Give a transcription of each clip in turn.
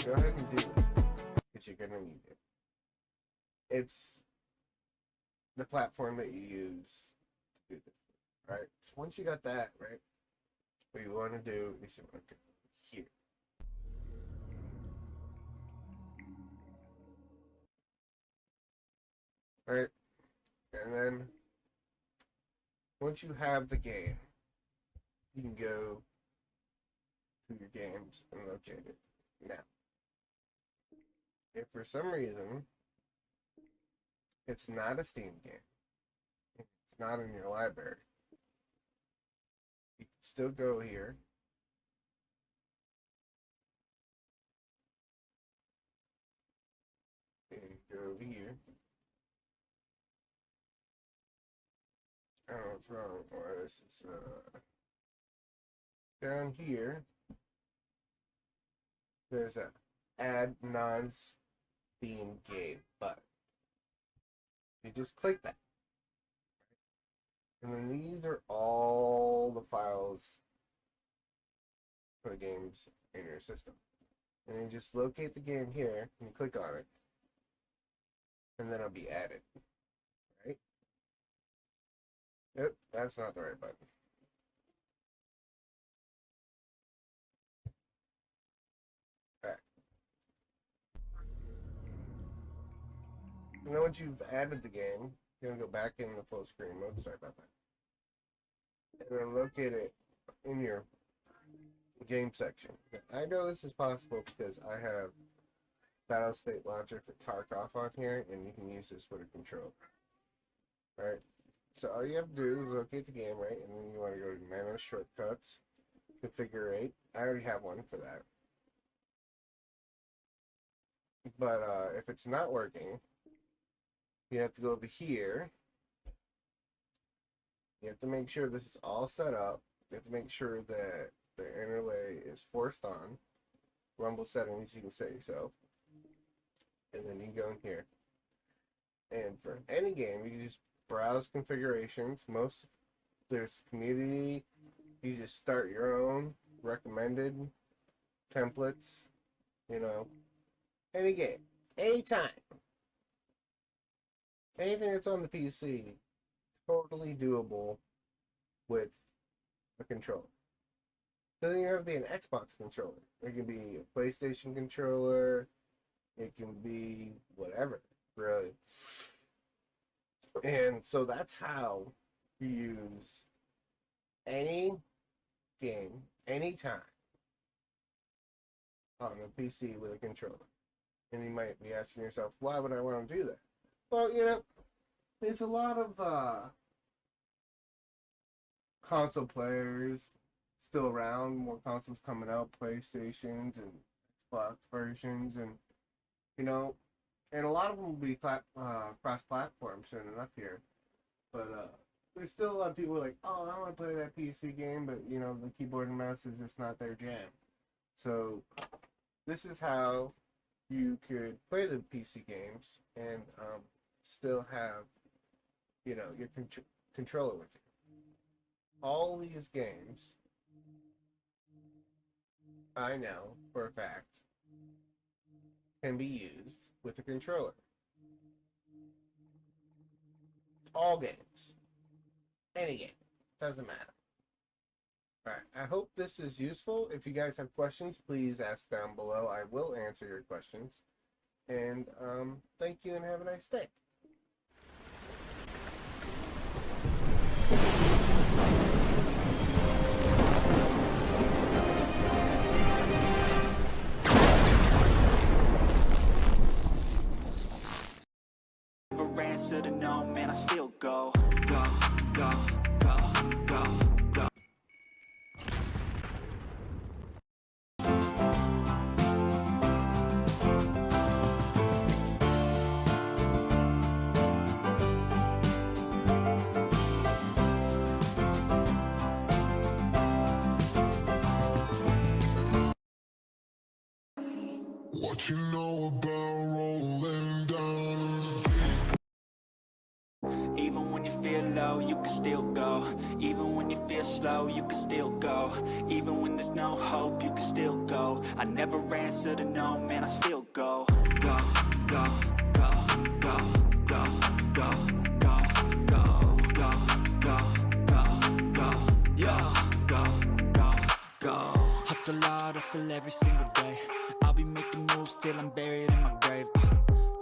go ahead and do it, because you're going to need it. It's the platform that you use to do this, right? So once you got that, right, what you want to do is you want to go here. Right? And then once you have the game, you can go to your games and locate it. Now, if for some reason it's not a Steam game, it's not in your library, you can still go here and go over here. I don't know what's wrong. Or this is down here. There's a add non-Steam game button. You just click that. And then these are all the files for the games in your system. And then you just locate the game here and you click on it. And then it'll be added. Right? Yep, that's not the right button. Alright. And then once you've added the game, you're going to go back in the full screen mode. Sorry about that. And then locate it in your game section. I know this is possible because I have Battle State Launcher for Tarkov on here, and you can use this with a controller. Alright, so all you have to do is locate the game, right, and then you want to go to Manage Shortcuts, Configure. I already have one for that. But if it's not working, you have to go over here. You have to make sure this is all set up. You have to make sure that the interlay is forced on. Rumble settings, you can set yourself. And then you go in here. And for any game, you can just browse configurations. There's community. You just start your own recommended templates. You know, any game, anytime. Anything that's on the PC, totally doable with a controller. Doesn't even have to be an Xbox controller. It can be a PlayStation controller. It can be whatever, really. And so that's how you use any game, anytime, on a PC with a controller. And you might be asking yourself, why would I want to do that? Well, you know, there's a lot of console players still around, more consoles coming out, PlayStations and Xbox versions, and you know, and a lot of them will be cross-platform soon enough here. But there's still a lot of people like, oh, I want to play that PC game, but you know, the keyboard and mouse is just not their jam. So this is how you could play the PC games and still have, you know, your controller with you. All these games, I know for a fact, can be used with a controller. All games. Any game. Doesn't matter. Alright, I hope this is useful. If you guys have questions, please ask down below. I will answer your questions. And thank you and have a nice day. Answer to no, man, I still go, go, go, go, go, go. What you know about rolling down? Even when you feel low, you can still go. Even when you feel slow, you can still go. Even when there's no hope, you can still go. I never answer to no, man, I still go. Go, go, go, go, go, go, go, go, go, go, go, go, yo, go, go, go. Hustle hard, hustle every single day. I'll be making moves till I'm buried in my grave.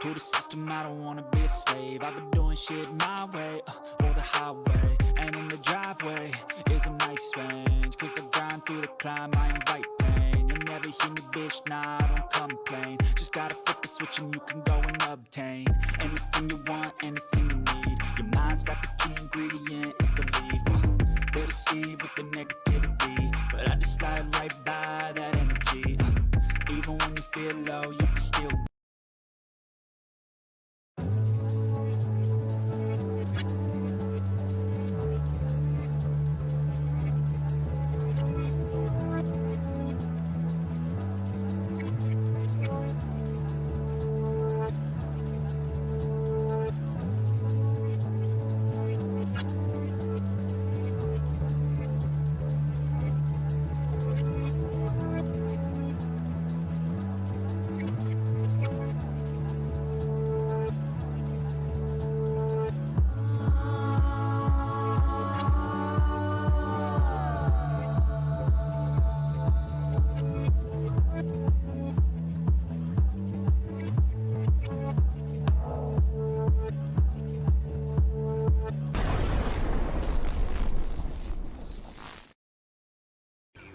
To the system, I don't wanna be a slave. I've been doing shit my way, or the highway. And in the driveway is a nice range. Cause I grind through the climb, I invite pain. You'll never hear me, bitch, nah, I don't complain. Just gotta flip the switch and you can go and obtain anything you want, anything you need. Your mind's got the key ingredient, it's belief. They'll deceive with the negativity, but I just slide right by that energy. Even when you feel low, you can still.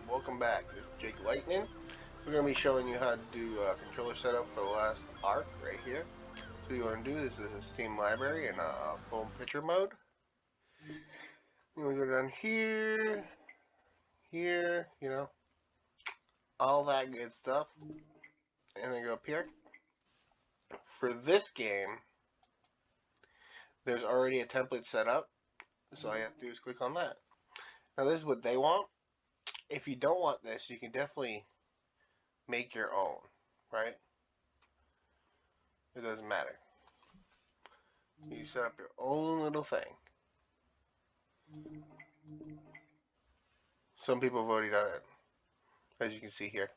Welcome back. This is Jake Lightning. We're going to be showing you how to do controller setup for the last arc right here. So what you want to do is a Steam library in full picture mode. You want to go down here, here, you know, all that good stuff. And then go up here. For this game, there's already a template set up. So all you have to do is click on that. Now this is what they want. If you don't want this, you can definitely make your own, right? It doesn't matter. You set up your own little thing. Some people have already done it, as you can see here.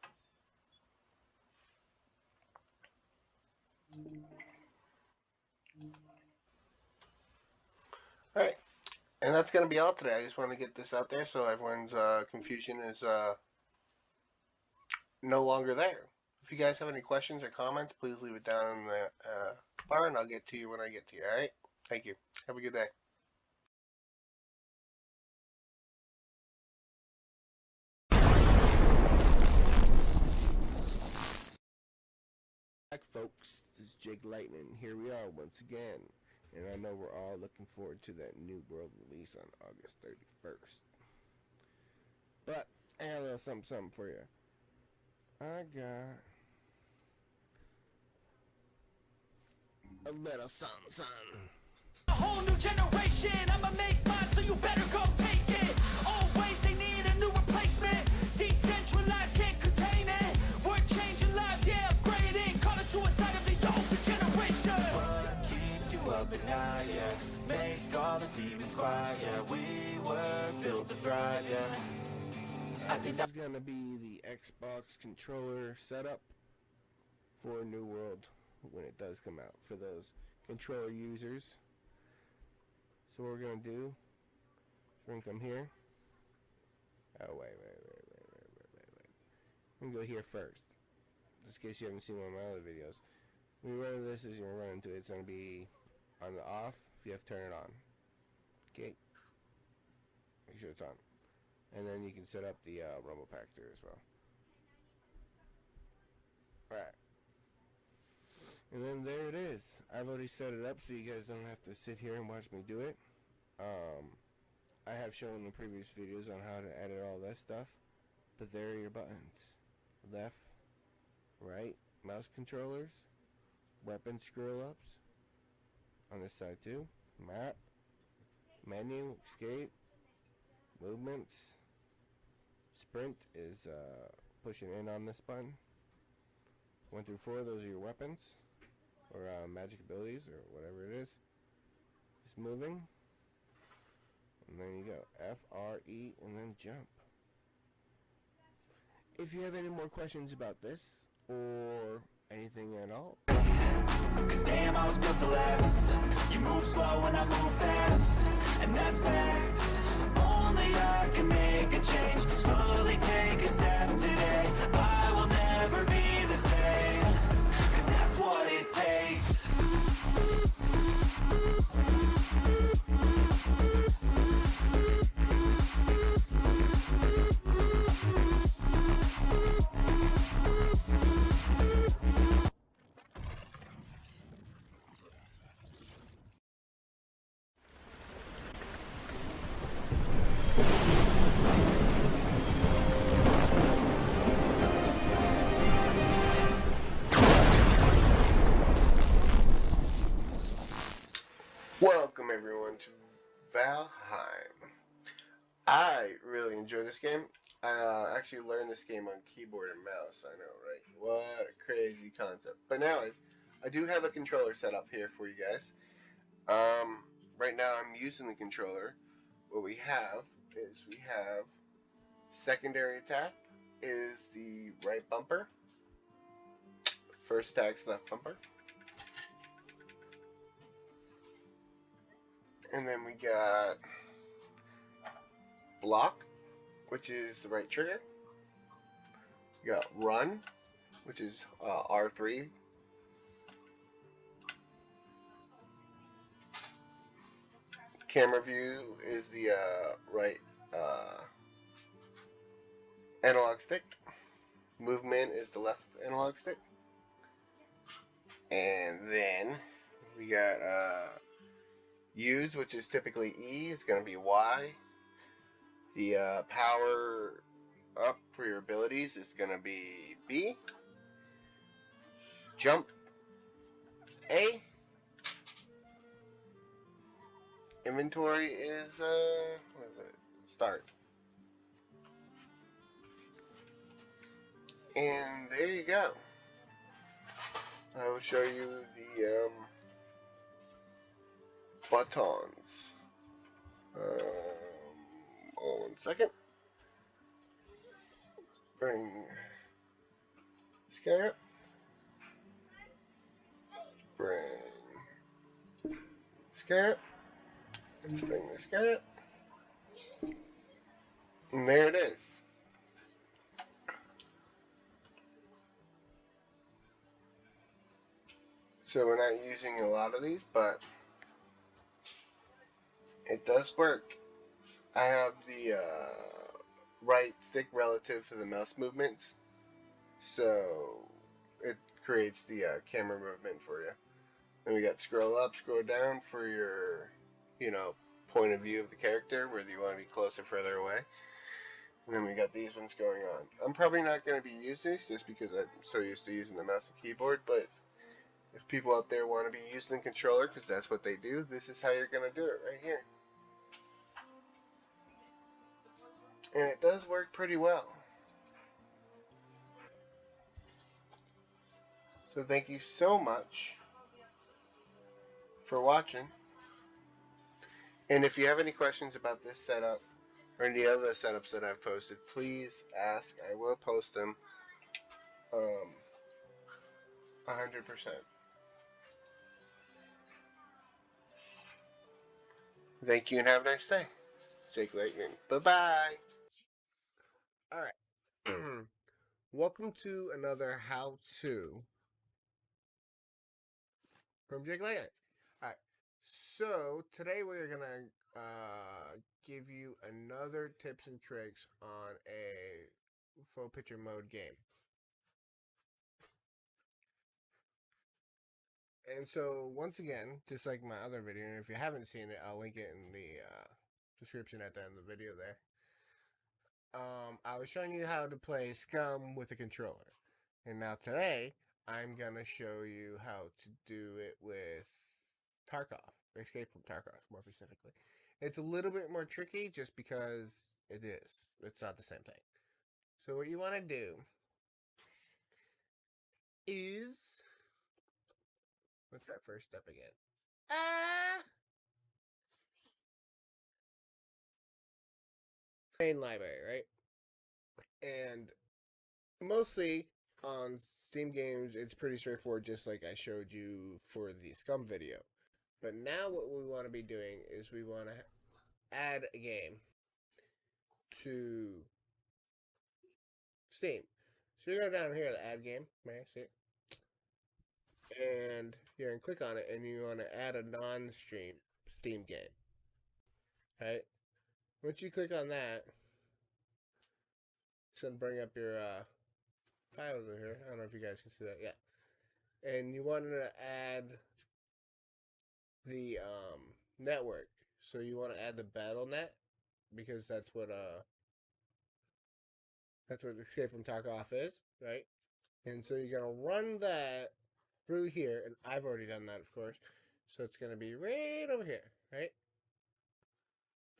Alright, and that's going to be all today. I just want to get this out there so everyone's confusion is no longer there. If you guys have any questions or comments, please leave it down in the bar and I'll get to you when I get to you, alright? Thank you. Have a good day. Back, folks, this is Jake Lightning. Here we are once again, and I know we're all looking forward to that New World release on August 31st. But I got a little something for you. I got a little something. A whole new generation, I'ma make mine, so you better go take it. Always they need a new replacement. Decentralized, can't contain it. We're changing lives, yeah, upgrading. Call it suicide of the older generation. What keeps you up at night, yeah? Make all the demons quiet, yeah. We were built to thrive, yeah. I think This is gonna be the Xbox controller setup for New World when it does come out for those controller users. So what we're gonna do, we're gonna come here. Oh wait. I'm gonna go here first, just in case you haven't seen one of my other videos. When you run into this, as you run into it, it's gonna be on the off. You have to turn it on. Okay, make sure it's on, and then you can set up the rumble pack there as well. All right. And then there it is. I've already set it up so you guys don't have to sit here and watch me do it. I have shown in previous videos on how to edit all that stuff. But there are your buttons. Left, right, mouse controllers, weapon scroll-ups. On this side too. Map, menu, escape, movements. Sprint is pushing in on this button. 1 through 4, those are your weapons. Or magic abilities, or whatever it is. Just moving. And there you go. FRE and then jump. If you have any more questions about this or anything at all, Cause damn, I was built to last. You move slow and I move fast, and that's facts. Only I can make a change. Slowly take a step today. I will never be the same, cause that's what it takes. welcome everyone to Valheim. I really enjoy this game. I actually learned this game on keyboard and mouse. I know, right? What a crazy concept. But anyways, I do have a controller set up here for you guys. Right now I'm using the controller. What we have is we have secondary attack is the right bumper. First attack's left bumper. And then we got block, which is the right trigger. We got run, which is R3. Camera view is the right analog stick. Movement is the left analog stick. And then we got use, which is typically E, is going to be Y. The power up for your abilities is going to be B. Jump, A. Inventory is, what is it? Start. And there you go. I will show you the buttons. Hold on 1 second. Bring this guy up. Bring this guy up. Let's bring this guy up. And there it is. So we're not using a lot of these, but it does work. I have the right stick relative to the mouse movements, so it creates the camera movement for you. And we got scroll up, scroll down for your, point of view of the character, whether you want to be closer, further away. And then we got these ones going on. I'm probably not going to be using these just because I'm so used to using the mouse and keyboard, but if people out there want to be using the controller, because that's what they do, this is how you're going to do it right here. And it does work pretty well. So thank you so much for watching. And if you have any questions about this setup or any other setups that I've posted, please ask. I will post them 100%. Thank you and have a nice day. Jake Lightning. Bye-bye. Alright. Welcome to another how-to from Jake Lightning. Alright. So, today we're going to give you another tips and tricks on a full picture mode game. And so, once again, just like my other video, and if you haven't seen it, I'll link it in the description at the end of the video there. I was showing you how to play Scum with a controller. And now today, I'm going to show you how to do it with Tarkov. Escape from Tarkov, more specifically. It's a little bit more tricky just because it is. It's not the same thing. So what you want to do is... What's that first step again? main library, right? And mostly on Steam games, it's pretty straightforward, just like I showed you for the Scum video. But now what we want to be doing is we want to add a game to Steam. So you're going to go down here to add game, right? See it? And you're going to click on it, and you want to add a non-stream Steam game. Right? Once you click on that, it's going to bring up your files over here. I don't know if you guys can see that. Yeah. And you want to add the network. So you want to add the BattleNet because that's what Escape from Tarkov is, right? And so you're gonna run that through here, and I've already done that, of course. So it's gonna be right over here, right?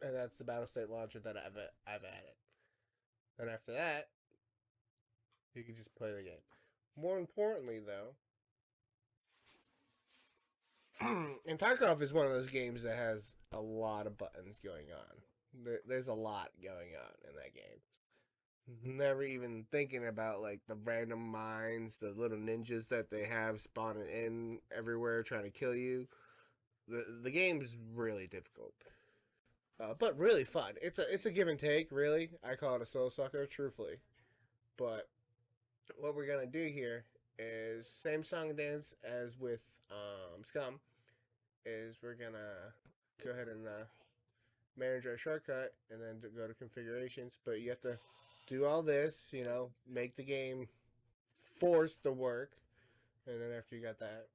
And that's the Battlestate launcher that I've added. And after that, you can just play the game. More importantly, though, and Tarkov is one of those games that has a lot of buttons going on. There's a lot going on in that game. Never even thinking about like the random mines, the little ninjas that they have spawning in everywhere trying to kill you. The game's really difficult, but really fun. It's a give and take, really. I call it a soul sucker, truthfully. But what we're gonna do here is same song and dance as with Scum. Is we're gonna go ahead and manage our shortcut and then go to configurations. But you have to do all this, you know, make the game force to work, and then after you got that,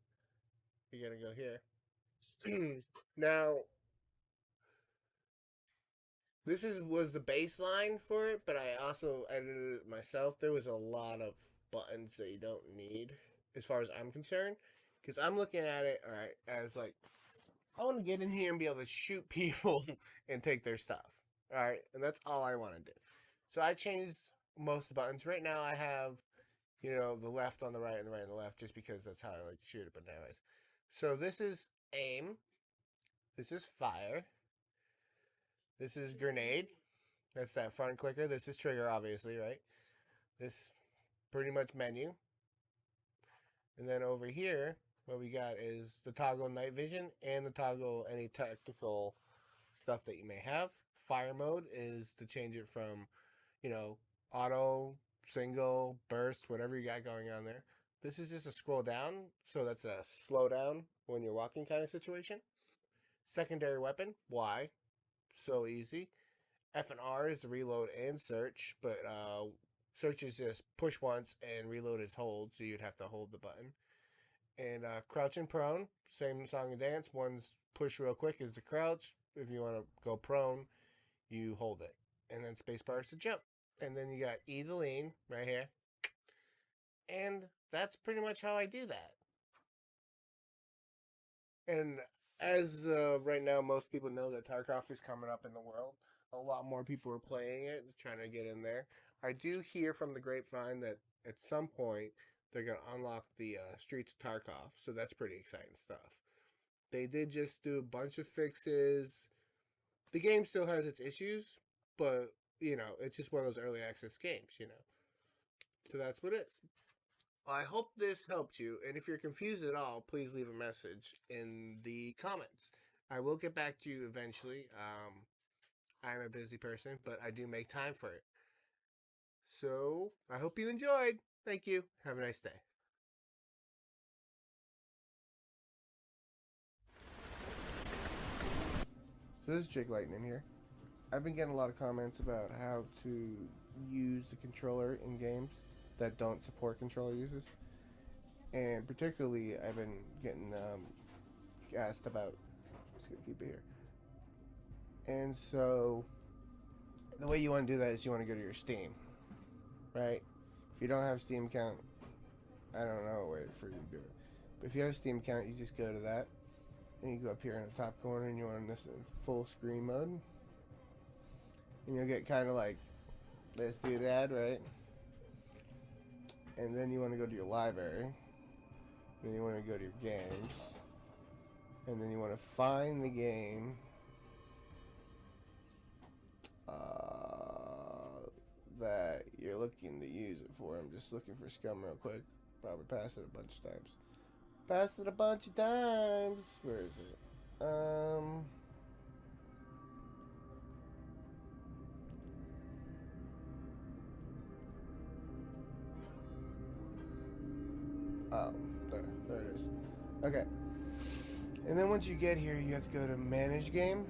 you're gonna go here. Now, this was the baseline for it, but I also edited it myself. There was a lot of buttons that you don't need, as far as I'm concerned, because I'm looking at it, all right, as like I want to get in here and be able to shoot people and take their stuff, all right, and that's all I want to do. So I changed most of the buttons. Right now I have, you know, the left on the right and the right on the left, just because that's how I like to shoot it. But anyways, so this is aim. This is fire. This is grenade. That's that front clicker. This is trigger, obviously, right? This pretty much menu. And then over here, what we got is the toggle night vision and the toggle any tactical stuff that you may have. Fire mode is to change it from, you know, auto, single, burst, whatever you got going on there. This is just a scroll down, so that's a slow down when you're walking kind of situation. Secondary weapon, Y, so easy. F and R is the reload and search, but search is just push once and reload is hold, so you'd have to hold the button. And crouch and prone, same song and dance. One's push real quick is the crouch. If you want to go prone, you hold it. And then spacebar is to jump. And then you got E to lean right here. And that's pretty much how I do that. And as right now, most people know that Tarkov is coming up in the world. A lot more people are playing it, trying to get in there. I do hear from the grapevine that at some point they're going to unlock the streets of Tarkov. So that's pretty exciting stuff. They did just do a bunch of fixes. The game still has its issues, but, you know, it's just one of those early access games, you know. So that's what it is. I hope this helped you, and if you're confused at all, please leave a message in the comments. I will get back to you eventually. I'm a busy person, but I do make time for it. So, I hope you enjoyed. Thank you. Have a nice day. So this is Jake Lightning here. I've been getting a lot of comments about how to use the controller in games that don't support controller uses. And particularly, I've been getting asked about, just gonna keep it here. And so, the way you want to do that is you want to go to your Steam, right? If you don't have a Steam account, I don't know a way for you to do it. But if you have a Steam account, you just go to that, and you go up here in the top corner, and you want this in full screen mode. And you'll get kind of like this doodad, right? And then you want to go to your library. Then you want to go to your games. And then you want to find the game. that you're looking to use it for. I'm just looking for scum real quick. Probably passed it a bunch of times. Passed it a bunch of times. Where is it? Oh, there it is. Okay. And then once you get here, you have to go to Manage Game.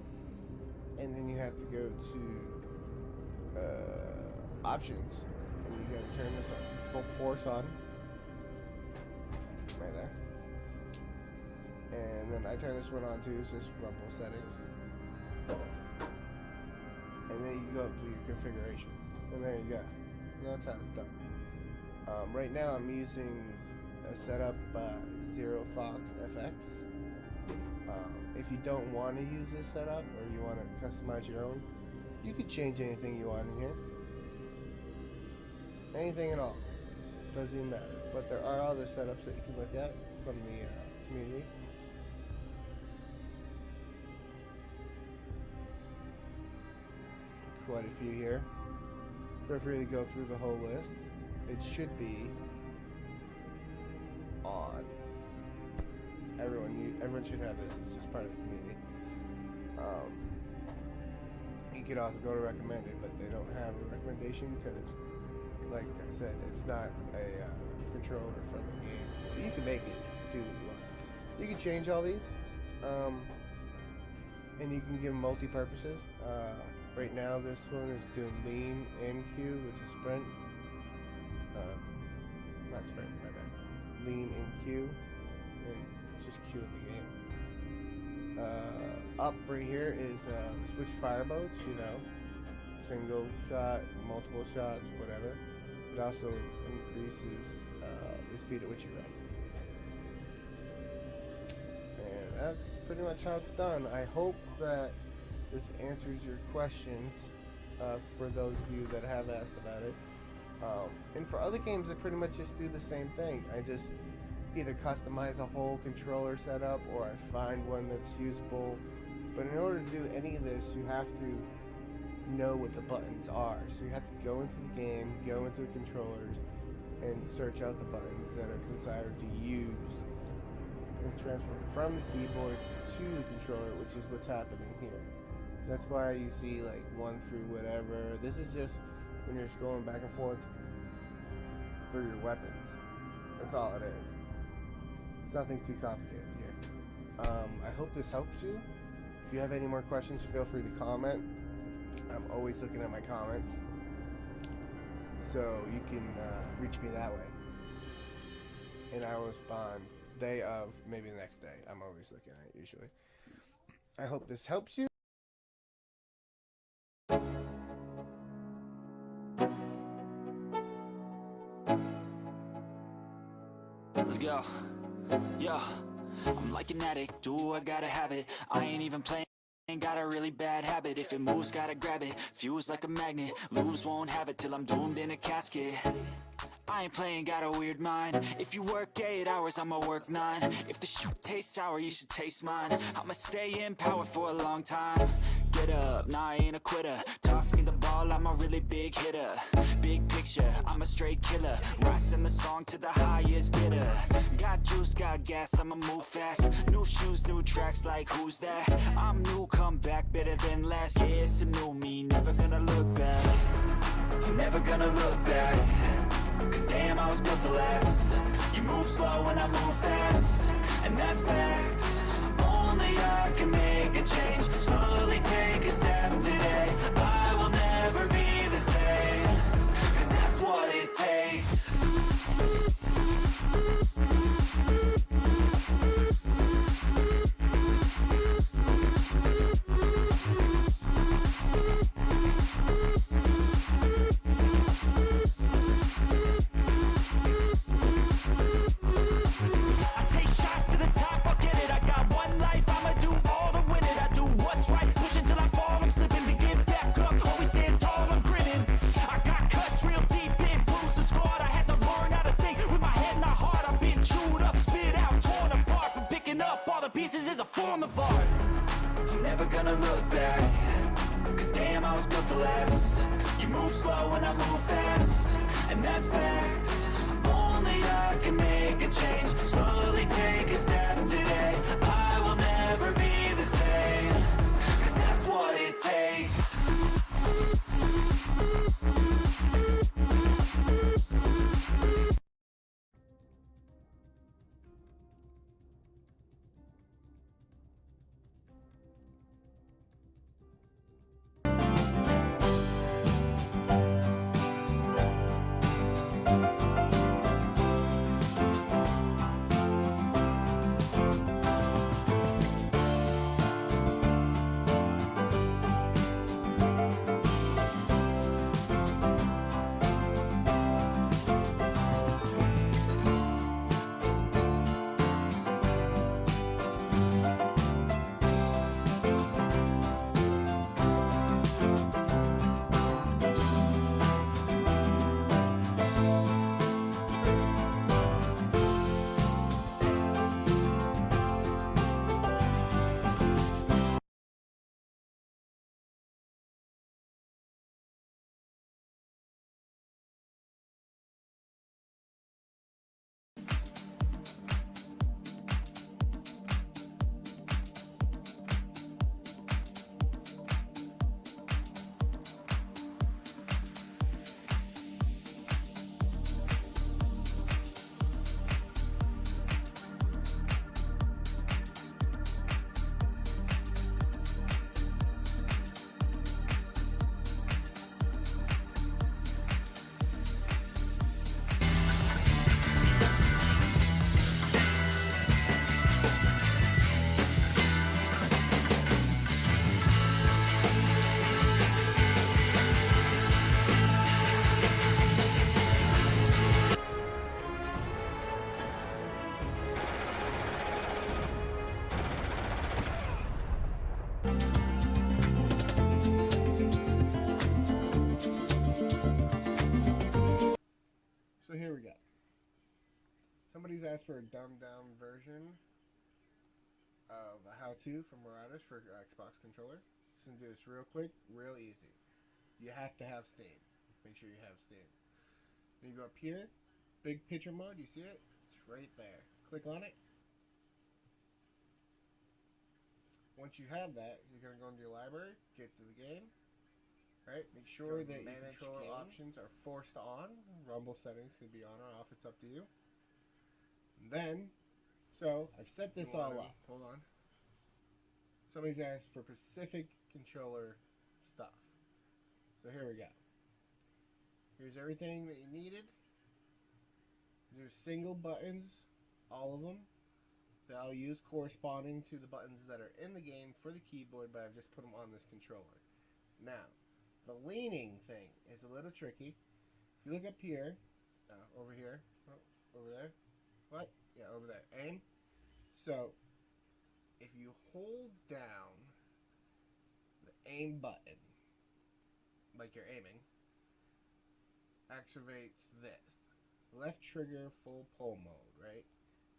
And then you have to go to Options. And you gotta turn this on full force on. Right there. And then I turn this one on too, so it's rumble settings. And then you go to your configuration. And there you go. And that's how it's done. Right now I'm using a setup Zero Fox FX. If you don't want to use this setup or you want to customize your own, you can change anything you want in here. Anything at all. Doesn't even matter. But there are other setups that you can look at from the community. Quite a few here. Feel free to go through the whole list. It should be on. Everyone should have this. It's just part of the community. You could also go to recommended, but they don't have a recommendation because, like I said, it's not a controller from the game. But you can make it do what you want. You can change all these, and you can give them multi-purposes. Right now, this one is doing lean and Q, which is sprint. Not sprint, my bad. Lean and Q, and it's just Q in the game. Up right here is switch fireboats, you know, single shot, multiple shots, whatever. It also increases the speed at which you run. And that's pretty much how it's done. I hope that this answers your questions for those of you that have asked about it. And for other games, I pretty much just do the same thing. I just either customize a whole controller setup or I find one that's usable. But in order to do any of this, you have to know what the buttons are. So you have to go into the game, go into the controllers, and search out the buttons that are desired to use and transfer from the keyboard to the controller, which is what's happening here. That's why you see like 1 through whatever. This is just when you're scrolling back and forth through your weapons. That's all it is. It's nothing too complicated here. I hope this helps you. If you have any more questions, feel free to comment. I'm always looking at my comments. So you can reach me that way. And I will respond day of, maybe the next day. I'm always looking at it usually. I hope this helps you. Let's go. Yo, I'm like an addict, do I gotta have it. I ain't even playing, got a really bad habit. If it moves, gotta grab it, fuse like a magnet. Lose, won't have it till I'm doomed in a casket. I ain't playing, got a weird mind. If you work 8 hours, I'ma work 9. If the shit tastes sour, you should taste mine. I'ma stay in power for a long time. Get up, nah, I ain't a quitter. Toss me the ball, I'm a really big hitter. Big picture, I'm a straight killer. Rising the song to the highest bidder. Got juice, got gas, I'ma move fast. New shoes, new tracks, like who's that? I'm new, come back, better than last. Yeah, it's a new me, never gonna look back. Never gonna look back. Cause damn, I was built to last. You move slow and I move fast, and that's facts. Only I can make a change. Slowly take a step today. I will never be the same. Cause that's what it takes. Pieces is a form of art. I'm never gonna look back. Cause damn, I was built to last. You move slow and I move fast, and that's facts. Only I can make a change. Slowly take a step today. I will never be the same, 'cause that's what it takes. So here we go. Somebody's asked for a dumbed down version of a how-to from Marauders for Xbox controller. Just gonna do this real quick, real easy. You have to have Steam. Make sure you have Steam. Then you go up here, big picture mode. You see it? It's right there. Click on it. Once you have that, you're gonna go into your library, get to the game. Right? Make sure that your controller options are forced on. Rumble settings can be on or off. It's up to you. And then, so I've set this all up. Hold on. Somebody's asked for Pacific controller stuff. So here we go. Here's everything that you needed. There's single buttons, all of them, that I'll use corresponding to the buttons that are in the game for the keyboard, but I've just put them on this controller. Now, the leaning thing is a little tricky. If you look up here, over here, over there, what? Yeah, over there, aim. So, if you hold down the aim button, like you're aiming, activates this. Left trigger full pull mode, right?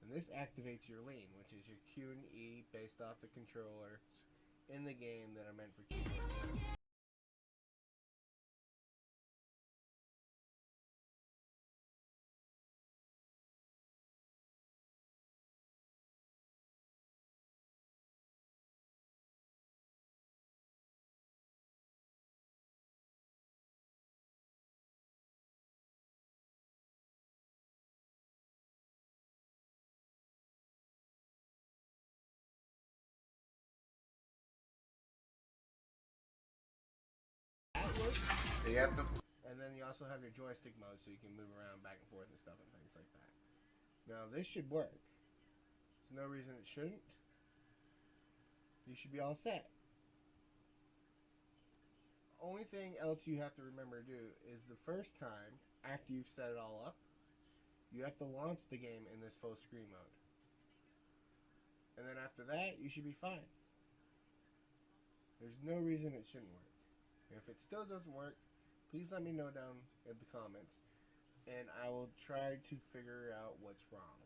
And this activates your lean, which is your Q and E based off the controllers in the game that are meant for keyboard. You have to, and then you also have your joystick mode, so you can move around back and forth and stuff and things like that. Now this should work. There's no reason it shouldn't. You should be all set. Only thing else you have to remember to do is the first time after you've set it all up, you have to launch the game in this full screen mode. And then after that, you should be fine. There's no reason it shouldn't work. If it still doesn't work, please let me know down in the comments, and I will try to figure out what's wrong.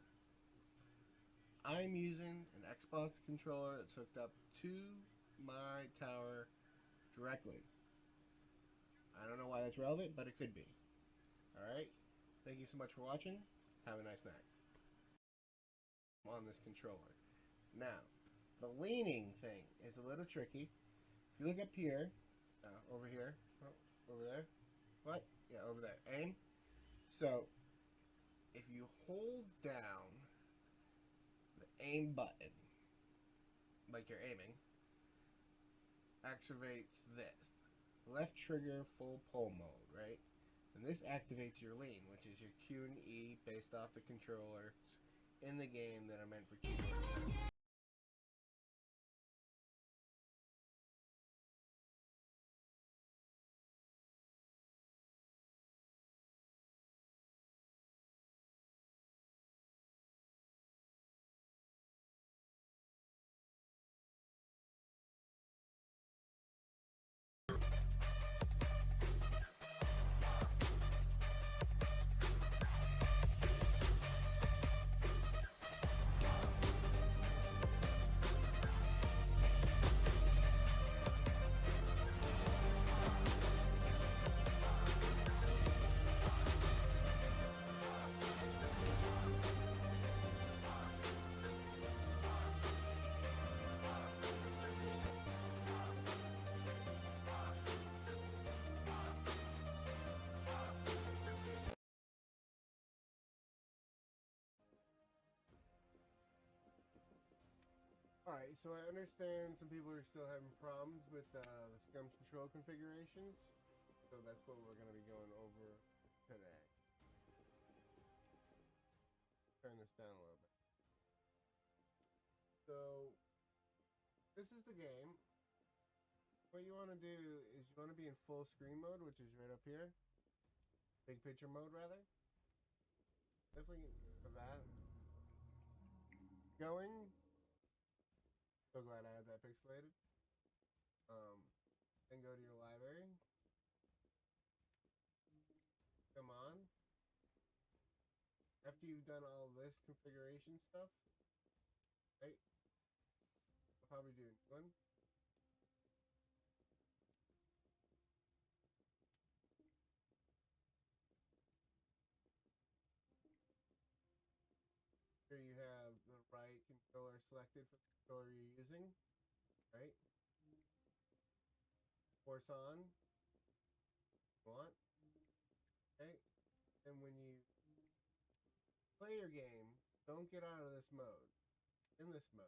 I'm using an Xbox controller that's hooked up to my tower directly. I don't know why that's relevant, but it could be. Alright? Thank you so much for watching. Have a nice night. On this controller. Now, the leaning thing is a little tricky. If you look up here, over here, over there, what? Yeah, over there. Aim. So, if you hold down the aim button, like you're aiming, activates this. Left trigger full pull mode, right? And this activates your lean, which is your Q and E based off the controllers in the game that are meant for keyboard. Alright, so I understand some people are still having problems with the SCUM control configurations. So that's what we're going to be going over today. Turn this down a little bit. So, this is the game. What you want to do is you want to be in full screen mode, which is right up here. Big picture mode, rather. Definitely for that. Going. So glad I had that pixelated. Then go to your library. Come on. After you've done all this configuration stuff, right? I'll probably do one. Here you have the right controller selected for the controller you're using, right? Force on. Want. Okay. And when you play your game, don't get out of this mode. In this mode.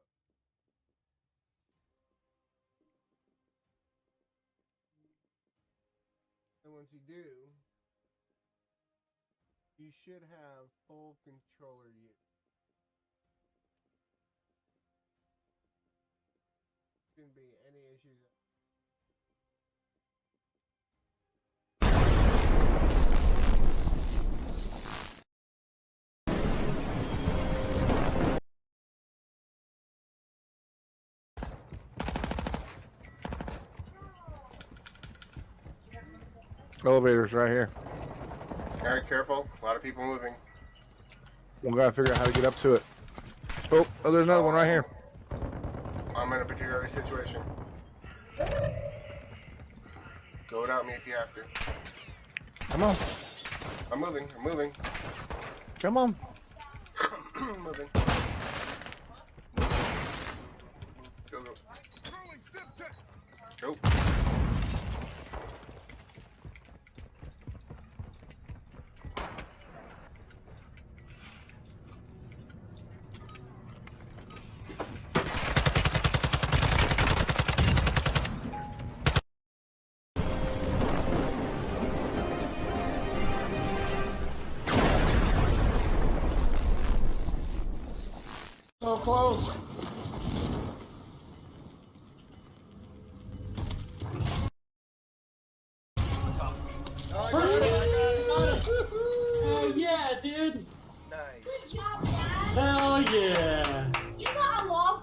And once you do, you should have full controller use. Shouldn't be any issues. Elevator's right here. Alright, careful. A lot of people moving. We gotta figure out how to get up to it. Oh, there's another one right here. I'm in a particular situation. Go without me if you have to. Come on. I'm moving. I'm moving. Come on. Moving. Go, go. Go. So close. I got it. Oh yeah, dude! Nice. Good job, Dad. Hell yeah! You got a love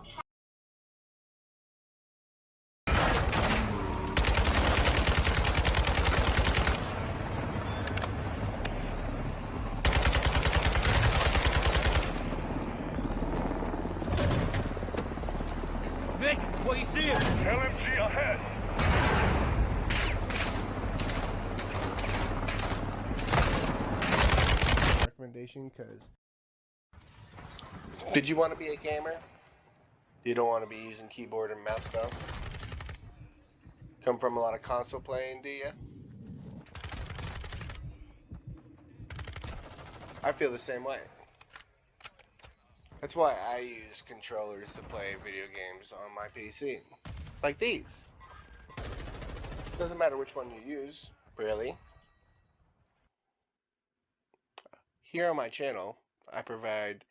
Vic, what do you see? LMG ahead. information, because Did you want to be a gamer? You don't want to be using keyboard and mouse though? Come from a lot of console playing, do you? I feel the same way. That's why I use controllers to play video games on my PC. Like these. Doesn't matter which one you use, really. Here on my channel, I provide